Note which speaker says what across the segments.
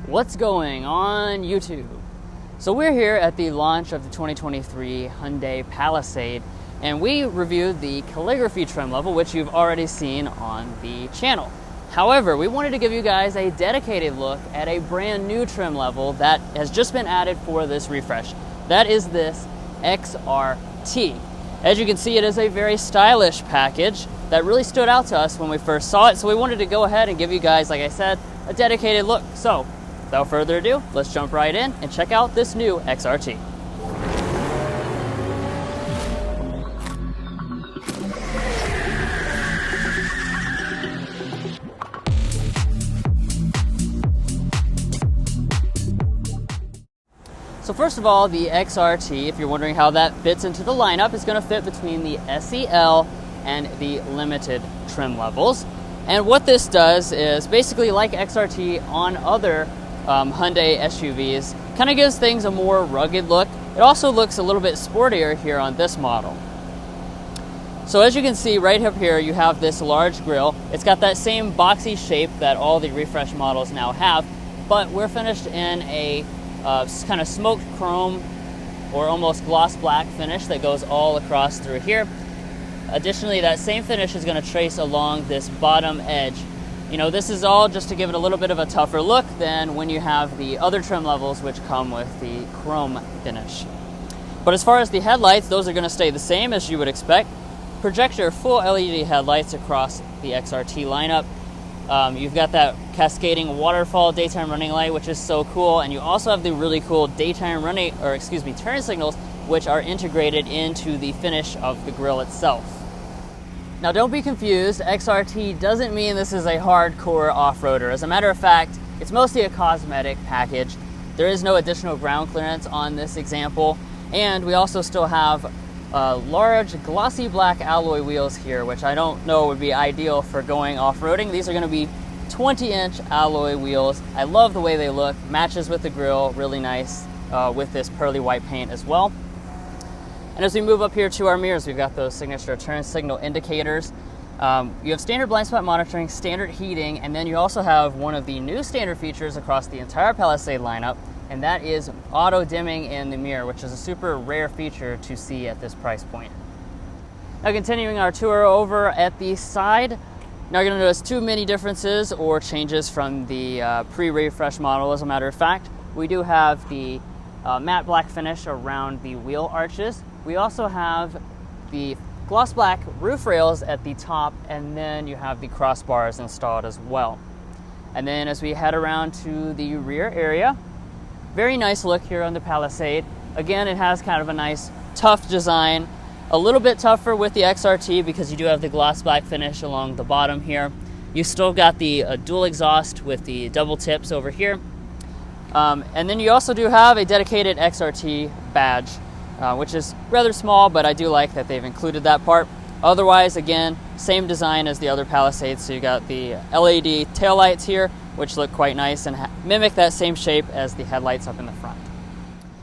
Speaker 1: What's going on YouTube? So we're here at the launch of the 2023 Hyundai Palisade, and we reviewed the calligraphy trim level, which you've already seen on the channel. However, we wanted to give you guys a dedicated look at a brand new trim level that has just been added for this refresh. That is this XRT. As you can see, it is a very stylish package that really stood out to us when we first saw it, so we wanted to go ahead and give you guys, like I said, a dedicated look. So without further ado, let's jump right in and check out this new XRT. So first of all, the XRT, if you're wondering how that fits into the lineup, is going to fit between the SEL and the Limited trim levels. And what this does is basically, like XRT on other Hyundai SUVs, kind of gives things a more rugged look. It also looks a little bit sportier here on this model. So as you can see right up here, you have this large grille. It's got that same boxy shape that all the refresh models now have, but we're finished in a kind of smoked chrome or almost gloss black finish that goes all across through here. Additionally, that same finish is going to trace along this bottom edge. You know, this is all just to give it a little bit of a tougher look than when you have the other trim levels which come with the chrome finish. But as far as the headlights, those are going to stay the same as you would expect. Projector full LED headlights across the XRT lineup. You've got that cascading waterfall daytime running light, which is so cool, and you also have the really cool daytime running, turn signals, which are integrated into the finish of the grille itself. Now don't be confused, XRT doesn't mean this is a hardcore off-roader. As a matter of fact, it's mostly a cosmetic package. There is no additional ground clearance on this example, and we also still have large glossy black alloy wheels here, which I don't know would be ideal for going off-roading. These are going to be 20-inch alloy wheels. I love the way they look, matches with the grille, really nice with this pearly white paint as well. And as we move up here to our mirrors, we've got those signature turn signal indicators. You have standard blind spot monitoring, standard heating, and then you also have one of the new standard features across the entire Palisade lineup, and that is auto dimming in the mirror, which is a super rare feature to see at this price point. Now continuing our tour over at the side, now you're going to notice two mini differences or changes from the pre-refresh model. As a matter of fact, we do have the matte black finish around the wheel arches. We also have the gloss black roof rails at the top, and then you have the crossbars installed as well. And then as we head around to the rear area, very nice look here on the Palisade. Again, it has kind of a nice tough design, a little bit tougher with the XRT because you do have the gloss black finish along the bottom here. You still got the dual exhaust with the double tips over here. And then you also do have a dedicated XRT badge, which is rather small, but I do like that they've included that part. Otherwise, again, same design as the other Palisades. So you got the LED taillights here, which look quite nice and mimic that same shape as the headlights up in the front.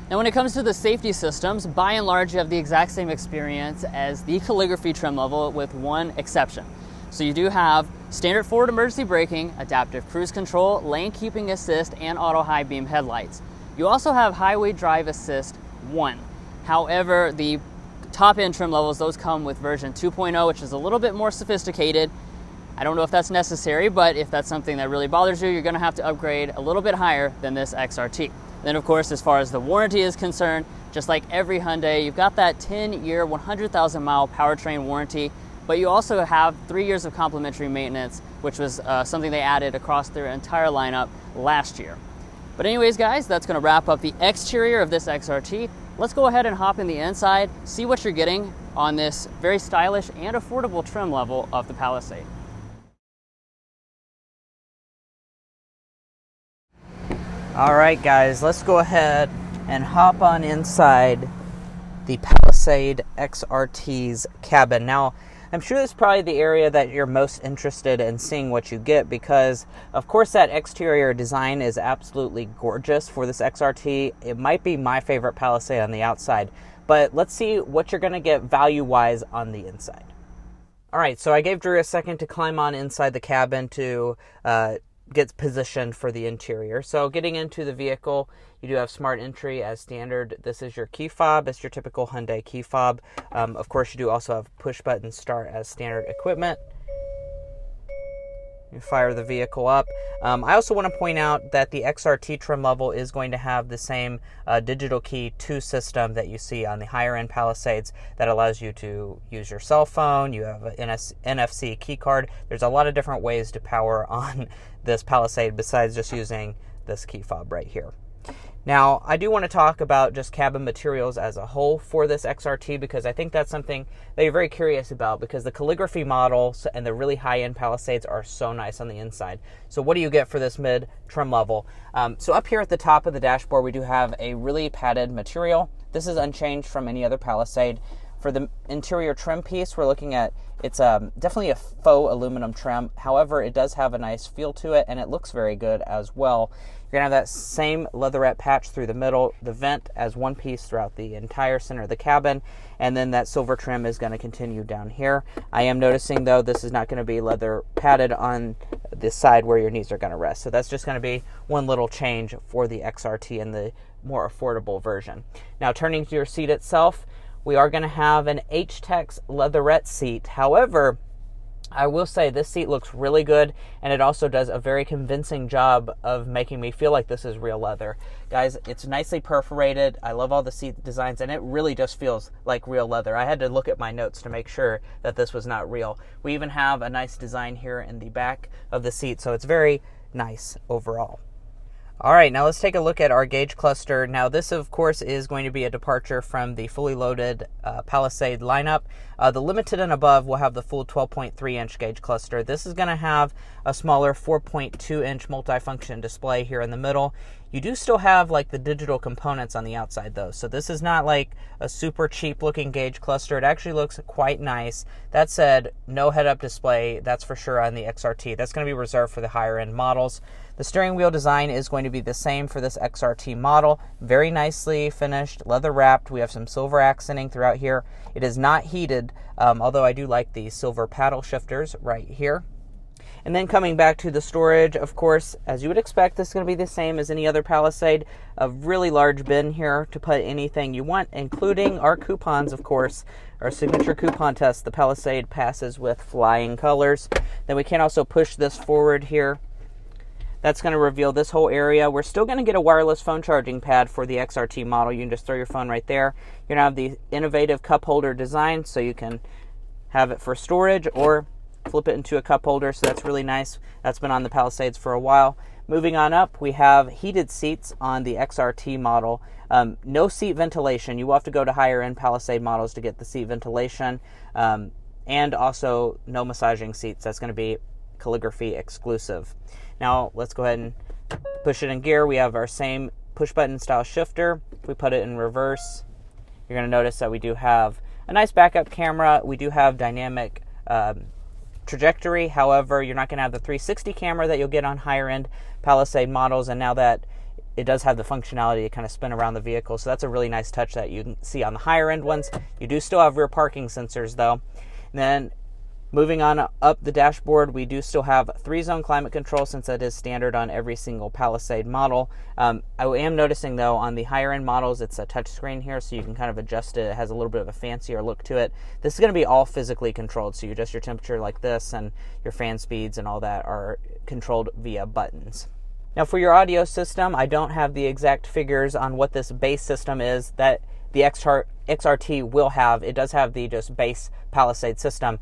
Speaker 1: Now when it comes to the safety systems, by and large you have the exact same experience as the calligraphy trim level with one exception. So you do have standard forward emergency braking, adaptive cruise control, lane keeping assist, and auto high beam headlights. You also have highway drive assist 1. However, the top end trim levels, those come with version 2.0, which is a little bit more sophisticated. I don't know if that's necessary, but if that's something that really bothers you, you're going to have to upgrade a little bit higher than this XRT. Then of course, as far as the warranty is concerned, just like every Hyundai, you've got that 10-year, 100,000 mile powertrain warranty, but you also have 3 years of complimentary maintenance, which was something they added across their entire lineup last year. But anyways, guys, that's going to wrap up the exterior of this XRT. Let's go ahead and hop in the inside, see what you're getting on this very stylish and affordable trim level of the Palisade.
Speaker 2: All right, guys, let's go ahead and hop on inside the Palisade XRT's cabin. Now, I'm sure this is probably the area that you're most interested in seeing what you get because, of course, that exterior design is absolutely gorgeous for this XRT. It might be my favorite Palisade on the outside, but let's see what you're going to get value-wise on the inside. All right, so I gave Drew a second to climb on inside the cabin to gets positioned for the interior. So getting into the vehicle, you do have smart entry as standard. This is your key fob. It's your typical Hyundai key fob. Of course, you do also have push button start as standard equipment. You fire the vehicle up. I also want to point out that the XRT trim level is going to have the same digital key 2 system that you see on the higher end Palisades that allows you to use your cell phone. You have an NFC key card. There's a lot of different ways to power on this Palisade besides just using this key fob right here. Now, I do want to talk about just cabin materials as a whole for this XRT because I think that's something that you're very curious about because the calligraphy models and the really high-end Palisades are so nice on the inside. So what do you get for this mid trim level? So up here at the top of the dashboard, we do have a really padded material. This is unchanged from any other Palisade. For the interior trim piece, we're looking at, it's definitely a faux aluminum trim. However, it does have a nice feel to it, and it looks very good as well. You're going to have that same leatherette patch through the middle, the vent as one piece throughout the entire center of the cabin, and then that silver trim is going to continue down here. I am noticing, though, this is not going to be leather padded on the side where your knees are going to rest. So that's just going to be one little change for the XRT and the more affordable version. Now, turning to your seat itself, we are going to have an H-Tex leatherette seat. However, I will say this seat looks really good, and it also does a very convincing job of making me feel like this is real leather. Guys, it's nicely perforated. I love all the seat designs, and it really just feels like real leather. I had to look at my notes to make sure that this was not real. We even have a nice design here in the back of the seat, so it's very nice overall. All right, now let's take a look at our gauge cluster. Now this, of course, is going to be a departure from the fully loaded Palisade lineup. The Limited and above will have the full 12.3-inch gauge cluster. This is going to have a smaller 4.2-inch multifunction display here in the middle. You do still have like the digital components on the outside though, so this is not like a super cheap looking gauge cluster. It actually looks quite nice. That said, no head-up display, that's for sure on the XRT. That's going to be reserved for the higher end models. The steering wheel design is going to be the same for this XRT model. Very nicely finished, leather wrapped. We have some silver accenting throughout here. It is not heated, although I do like the silver paddle shifters right here. And then coming back to the storage, of course, as you would expect, this is going to be the same as any other Palisade. A really large bin here to put anything you want, including our coupons, of course. Our signature coupon test, the Palisade passes with flying colors. Then we can also push this forward here. That's going to reveal this whole area. We're still going to get a wireless phone charging pad for the XRT model. You can just throw your phone right there. You're going to have the innovative cup holder design, so you can have it for storage or flip it into a cup holder, so that's really nice. That's been on the Palisades for a while. Moving on up, we have heated seats on the XRT model. No seat ventilation. You will have to go to higher end Palisade models to get the seat ventilation. And also no massaging seats. That's going to be calligraphy exclusive. Now let's go ahead and push it in gear. We have our same push button style shifter. If we put it in reverse, you're going to notice that we do have a nice backup camera. We do have dynamic trajectory. However, you're not going to have the 360 camera that you'll get on higher end Palisade models, and now that it does have the functionality to kind of spin around the vehicle, so that's a really nice touch that you can see on the higher end ones. You do still have rear parking sensors though. And then moving on up the dashboard, we do still have 3-zone climate control since that is standard on every single Palisade model. I am noticing though on the higher end models it's a touch screen here, so you can kind of adjust it. It has a little bit of a fancier look to it. This is going to be all physically controlled, so you adjust your temperature like this, and your fan speeds and all that are controlled via buttons. Now for your audio system, I don't have the exact figures on what this base system is that the XRT will have. It does have the just base Palisade system.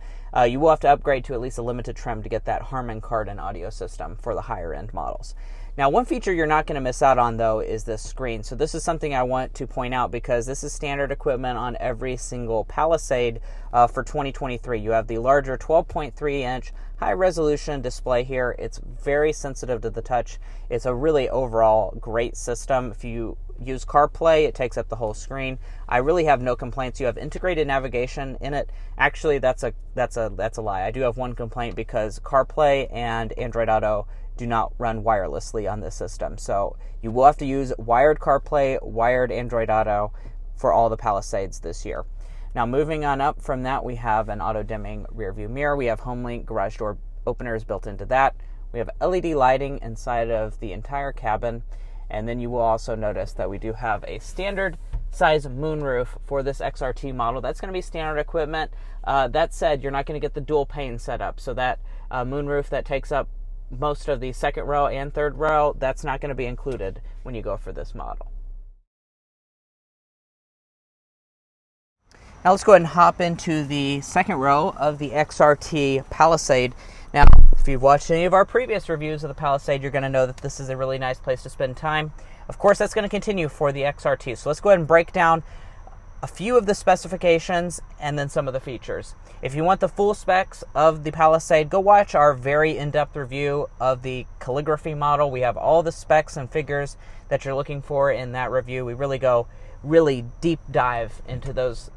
Speaker 2: You will have to upgrade to at least a limited trim to get that Harman Kardon audio system for the higher end models. Now, one feature you're not going to miss out on, though, is this screen. So this is something I want to point out because this is standard equipment on every single Palisade for 2023. You have the larger 12.3-inch high-resolution display here. It's very sensitive to the touch. It's a really overall great system. If you use CarPlay, it takes up the whole screen. I really have no complaints. You have integrated navigation in it. Actually, that's a lie. I do have one complaint because CarPlay and Android Auto do not run wirelessly on this system. So you will have to use wired CarPlay, wired Android Auto for all the Palisades this year. Now moving on up from that, we have an auto-dimming rear view mirror. We have HomeLink garage door openers built into that. We have LED lighting inside of the entire cabin. And then you will also notice that we do have a standard size moonroof for this XRT model. That's going to be standard equipment. That said, you're not going to get the dual pane setup. So that moonroof that takes up most of the second row and third row, that's not going to be included when you go for this model. Now let's go ahead and hop into the second row of the XRT Palisade. Now, if you've watched any of our previous reviews of the Palisade, you're going to know that this is a really nice place to spend time. Of course, that's going to continue for the XRT. So let's go ahead and break down a few of the specifications and then some of the features. If you want the full specs of the Palisade, go watch our very in-depth review of the calligraphy model. We have all the specs and figures that you're looking for in that review. We really go deep dive into those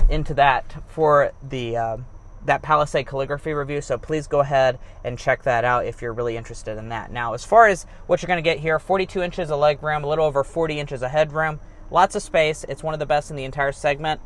Speaker 2: into that for the that Palisade calligraphy review, so please go ahead and check that out if you're really interested in that. Now, as far as what you're going to get here, 42 inches of leg room, a little over 40 inches of headroom, lots of space. It's one of the best in the entire segment.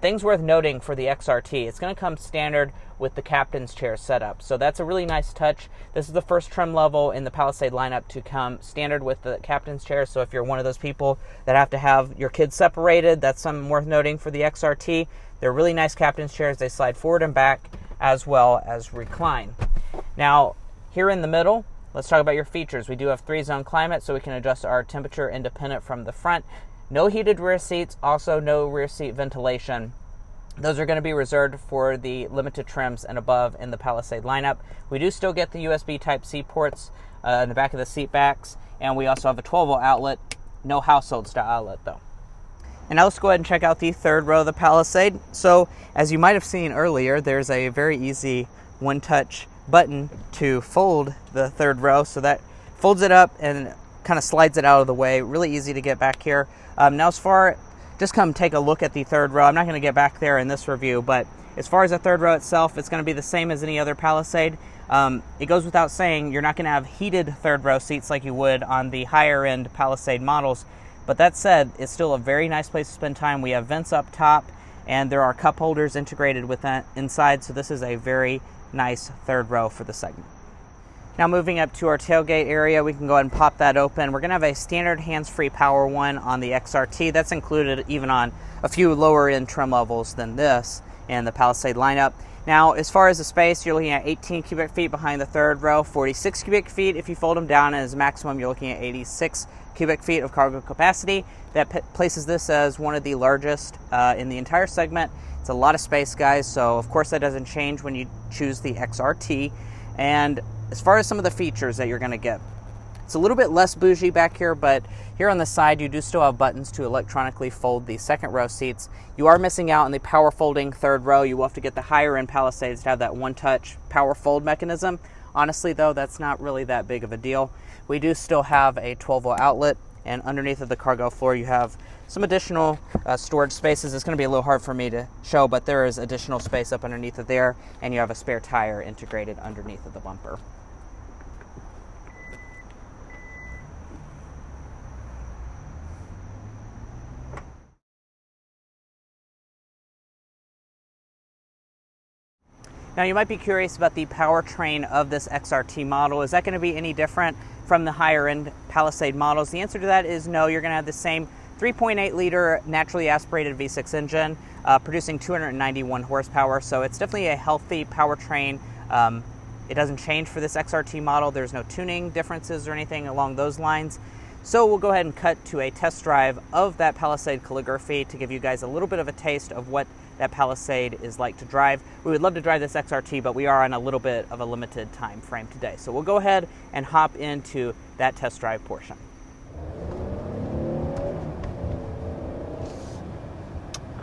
Speaker 2: Things worth noting for the XRT, it's going to come standard with the captain's chair setup, so that's a really nice touch. This is the first trim level in the Palisade lineup to come standard with the captain's chair, so if you're one of those people that have to have your kids separated, that's something worth noting for the XRT. They're really nice captain's chairs. They slide forward and back as well as recline. Now, here in the middle, let's talk about your features. We do have 3-zone climate, so we can adjust our temperature independent from the front. No heated rear seats, also no rear seat ventilation. Those are going to be reserved for the limited trims and above in the Palisade lineup. We do still get the USB Type-C ports in the back of the seat backs, and we also have a 12-volt outlet. No household style outlet though. And now let's go ahead and check out the third row of the Palisade. So, as you might have seen earlier, there's a very easy one-touch button to fold the third row. So that folds it up and kind of slides it out of the way. Really easy to get back here. Now, just come take a look at the third row. I'm not going to get back there in this review, but as far as the third row itself, it's going to be the same as any other Palisade. It goes without saying, you're not going to have heated third row seats like you would on the higher end Palisade models. But that said, it's still a very nice place to spend time. We have vents up top, and there are cup holders integrated with that inside, so this is a very nice third row for the segment. Now moving up to our tailgate area, we can go ahead and pop that open. We're going to have a standard hands-free power one on the XRT. That's included even on a few lower end trim levels than this in the Palisade lineup. Now, as far as the space, you're looking at 18 cubic feet behind the third row, 46 cubic feet if you fold them down, and as maximum, you're looking at 86 cubic feet of cargo capacity. That places this as one of the largest in the entire segment. It's a lot of space, guys, so of course that doesn't change when you choose the XRT. And as far as some of the features that you're going to get, it's a little bit less bougie back here, but here on the side you do still have buttons to electronically fold the second row seats. You are missing out on the power folding third row. You will have to get the higher end Palisades to have that one-touch power fold mechanism. Honestly though, that's not really that big of a deal. We do still have a 12-volt outlet, and underneath of the cargo floor you have some additional storage spaces. It's going to be a little hard for me to show, but there is additional space up underneath of there, and you have a spare tire integrated underneath of the bumper. Now you might be curious about the powertrain of this XRT model. Is that going to be any different from the higher end Palisade models? The answer to that is no. You're going to have the same 3.8 liter naturally aspirated V6 engine producing 291 horsepower. So it's definitely a healthy powertrain. It doesn't change for this XRT model. There's no tuning differences or anything along those lines. So we'll go ahead and cut to a test drive of that Palisade calligraphy to give you guys a little bit of a taste of what that Palisade is like to drive. We would love to drive this XRT, but we are on a little bit of a limited time frame today. So we'll go ahead and hop into that test drive portion.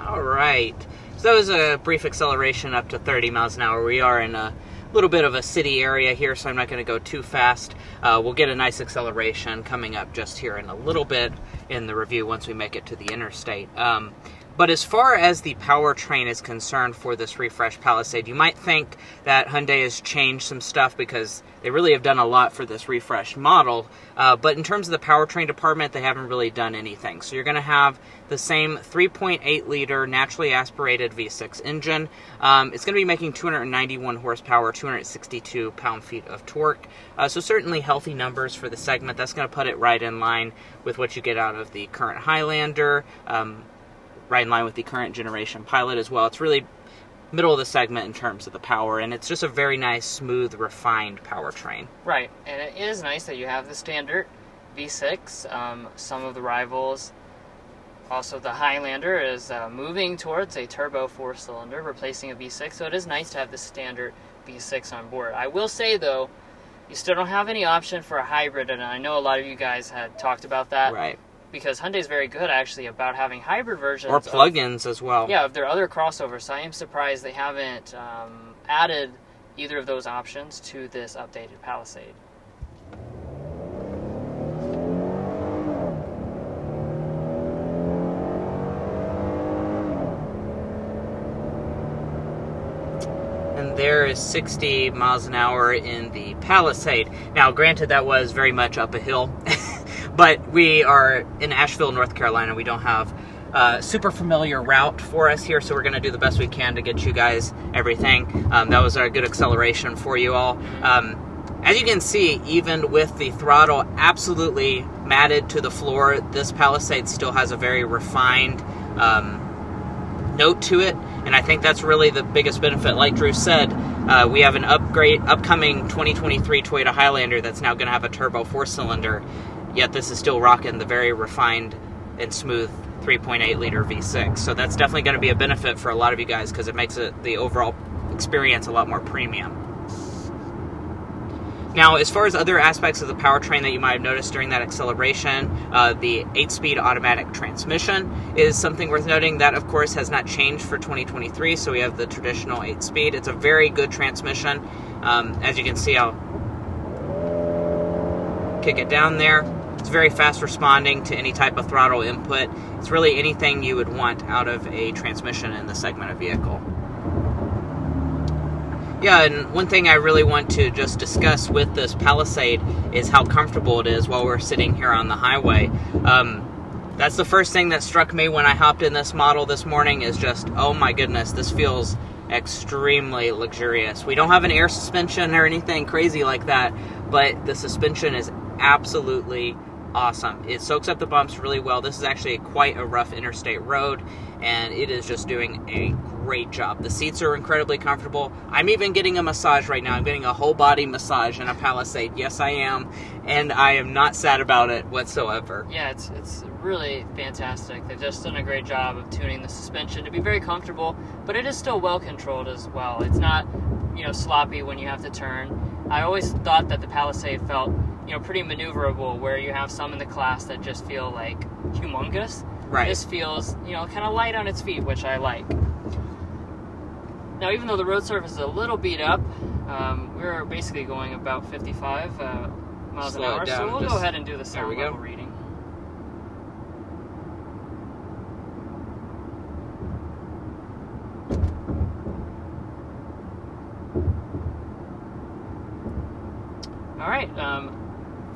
Speaker 2: All right, so that was a brief acceleration up to 30 miles an hour. We are in a little bit of a city area here, so I'm not going to go too fast. We'll get a nice acceleration coming up just here in a little bit in the review once we make it to the interstate. But as far as the powertrain is concerned for this refreshed Palisade, you might think that Hyundai has changed some stuff because they really have done a lot for this refreshed model. But in terms of the powertrain department, they haven't really done anything. So you're going to have the same 3.8-liter naturally aspirated V6 engine. It's going to be making 291 horsepower, 262 pound-feet of torque. So certainly healthy numbers for the segment. That's going to put it right in line with what you get out of the current Highlander, right in line with the current generation Pilot as well. It's really middle of the segment in terms of the power, and it's just a very nice, smooth, refined powertrain.
Speaker 1: Right, and it is nice that you have the standard V6. Some of the rivals, also the Highlander, is moving towards a turbo 4-cylinder, replacing a V6, so it is nice to have the standard V6 on board. I will say, though, you still don't have any option for a hybrid, and I know a lot of you guys had talked about that.
Speaker 2: Right.
Speaker 1: Because Hyundai's very good, actually, about having hybrid versions.
Speaker 2: Or plug-ins as well.
Speaker 1: Yeah, of their other crossovers. So I am surprised they haven't added either of those options to this updated Palisade.
Speaker 2: And there is 60 miles an hour in the Palisade. Now, granted, that was very much up a hill. But we are in Asheville, North Carolina. We don't have a super familiar route for us here, so we're going to do the best we can to get you guys everything. That was a good acceleration for you all. As you can see, even with the throttle absolutely matted to the floor, this Palisade still has a very refined note to it, and I think that's really the biggest benefit. Like Drew said, we have an upcoming 2023 Toyota Highlander that's now going to have a turbo 4-cylinder. Yet this is still rocking the very refined and smooth 3.8-liter V6. So that's definitely going to be a benefit for a lot of you guys because it makes the overall experience a lot more premium. Now, as far as other aspects of the powertrain that you might have noticed during that acceleration, the 8-speed automatic transmission is something worth noting. That, of course, has not changed for 2023, so we have the traditional 8-speed. It's a very good transmission. As you can see, I'll kick it down there. It's very fast responding to any type of throttle input. It's really anything you would want out of a transmission in the segment of vehicle. Yeah, and one thing I really want to just discuss with this Palisade is how comfortable it is while we're sitting here on the highway. That's the first thing that struck me when I hopped in this model this morning is just, oh my goodness, this feels extremely luxurious. We don't have an air suspension or anything crazy like that, but the suspension is absolutely awesome. It soaks up the bumps really well. This is actually quite a rough interstate road, and it is just doing a great job. The seats are incredibly comfortable. I'm even getting a massage right now. I'm getting a whole body massage in a Palisade. Yes, I am, and I am not sad about it whatsoever.
Speaker 1: Yeah, it's really fantastic. They've just done a great job of tuning the suspension to be very comfortable, but it is still well controlled as well. It's not, sloppy when you have to turn. I always thought that the Palisade felt, pretty maneuverable, where you have some in the class that just feel like humongous.
Speaker 2: Right.
Speaker 1: This feels, kind of light on its feet, which I like. Now, even though the road surface is a little beat up, we're basically going about 55 miles an hour, so we'll go ahead and do the sound level reading. All right,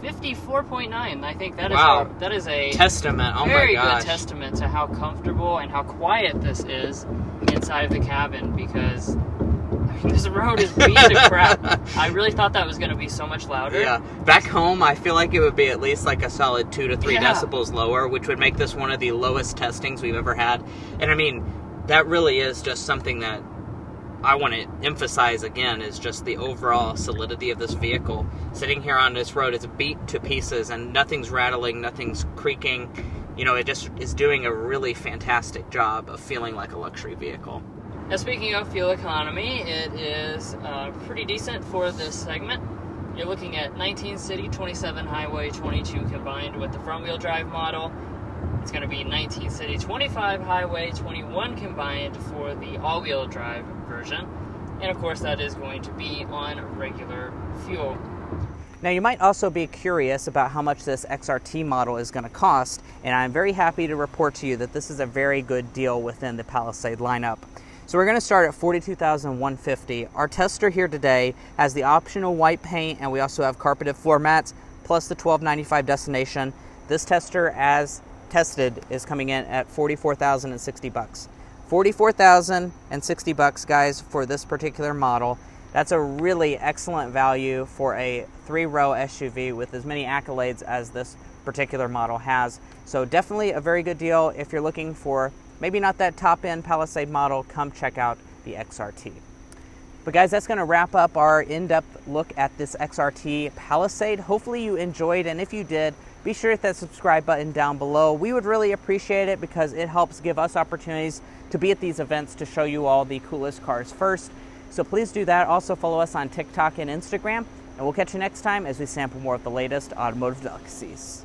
Speaker 1: 54.9. I think that is a
Speaker 2: testament. Oh
Speaker 1: very
Speaker 2: my gosh.
Speaker 1: good testament to how comfortable and how quiet this is inside of the cabin, because this road is beat to crap. I really thought that was going to be so much louder.
Speaker 2: Yeah. Back home, I feel like it would be at least like a solid 2 to 3 decibels lower, which would make this one of the lowest testings we've ever had. And I mean, that really is just something that I want to emphasize again, is just the overall solidity of this vehicle. Sitting here on this road, it's beat to pieces, and nothing's rattling, nothing's creaking. It just is doing a really fantastic job of feeling like a luxury vehicle.
Speaker 1: Now, speaking of fuel economy, it is pretty decent for this segment. You're looking at 19 city, 27 highway, 22 combined with the front-wheel drive model. It's going to be 19 city, 25 highway, 21 combined for the all-wheel drive version. And of course, that is going to be on regular fuel.
Speaker 2: Now you might also be curious about how much this XRT model is going to cost, and I'm very happy to report to you that this is a very good deal within the Palisade lineup. So we're going to start at $42,150. Our tester here today has the optional white paint, and we also have carpeted floor mats plus the $12.95 destination. This tester, as tested, is coming in at $44,060. $44,060, guys, for this particular model. That's a really excellent value for a 3-row SUV with as many accolades as this particular model has. So definitely a very good deal. If you're looking for maybe not that top-end Palisade model, come check out the XRT. But guys, that's going to wrap up our in-depth look at this XRT Palisade. Hopefully you enjoyed, and if you did, be sure to hit that subscribe button down below. We would really appreciate it because it helps give us opportunities to be at these events to show you all the coolest cars first. So please do that. Also follow us on TikTok and Instagram, and we'll catch you next time as we sample more of the latest automotive delicacies.